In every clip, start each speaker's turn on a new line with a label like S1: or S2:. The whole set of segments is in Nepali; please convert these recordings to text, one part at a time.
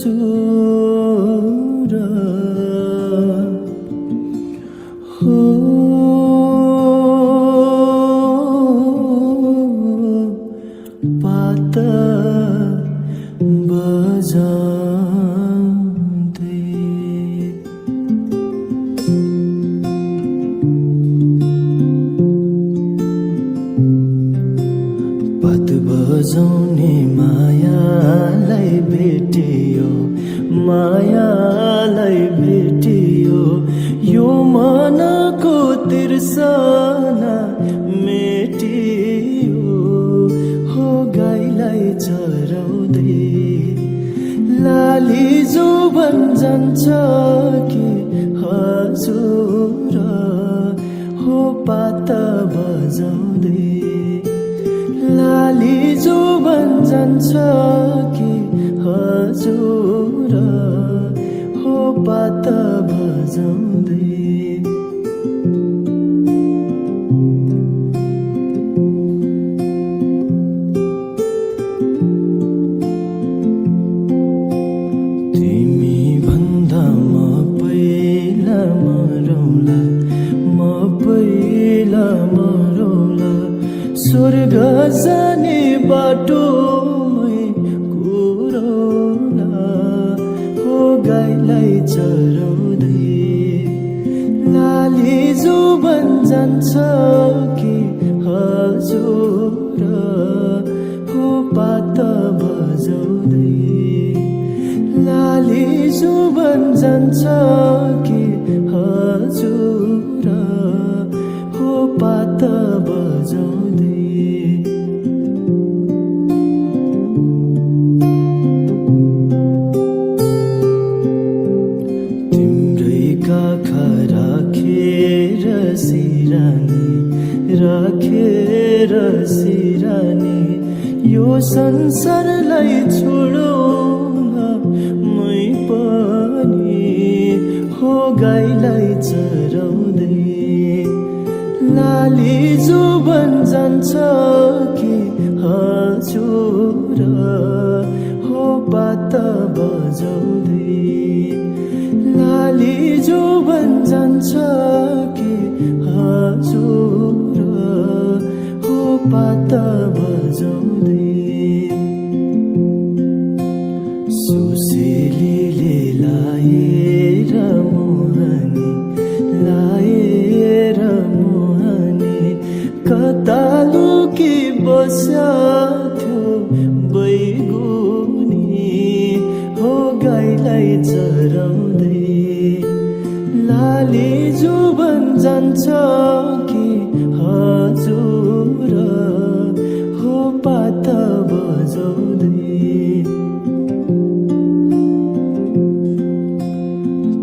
S1: हजुर हो पाता बजाउँदै पात बजाउने मायालाई भेटियो मायालाई भेटियो यो मनको तिर्सना मेटियो हो गाईलाई चराउँदै लाली जुबन जान्छ कि हजुर हो पाता बजाउँदै लाली जुबन जान्छ कि हजुर हो पाता बजाउँदै तिमी भन्दा म पहिला मरौला स्वर्ग जाने बाटोमै कुरौला हो गाईलाई चराउँदै लाली जुबन जान्छ कि हजुर हो पाता बजाउँदै लाली जुबन जान्छ कि हजुर हो पाता बजाउँदै तिम्रै काखा राखेर सिरानी यो संसारलाई छोडौँ मै पनि हो गाईलाई चराउँदै लाली जुबन जान्छ कि हजुर हो पाता बजाउँदै लाली जुबन जान्छ कि हजुर हो पाता बजाउँदै सुशीलीले लाएर मोहनी कता लुकी बस्या थियो बैगुनी हो गाईलाई चराउँदै लाली जुबन जान्छ कि हजुर हो पाता बजाउँदै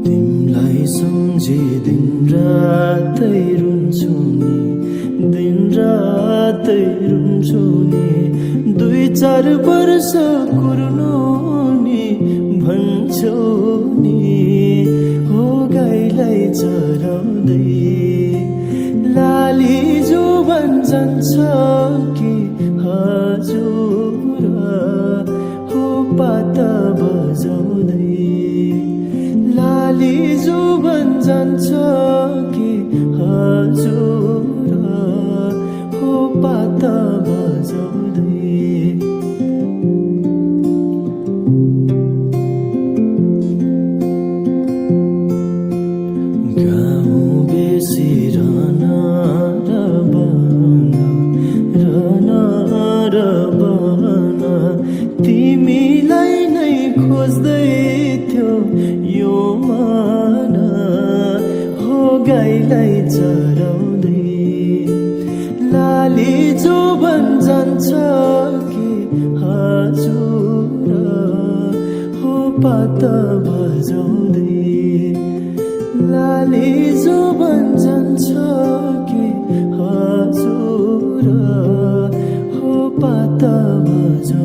S1: तिमीलाई सम्झी दिन रातै रुन्छु नि 2-4 वर्ष कुर्नु नि भन्छौ नि हो गाईलाई चराउँदै लाली जुबन जान्छ कि हजुर हो पाता बजाउँदै लाली जुबन जान्छ कि हजुर हो पाता बजाउँदै गाउँ बेसी रहन र बहन तिमीलाई नै खोज्दै थियो यो मन हो गाईलाई चराउँदै लाली जुबन जान्छ कि हजुर हो पाता बजाउँदै लाली जुबन जान्छ कि हजुर हो पाता बजाउँदै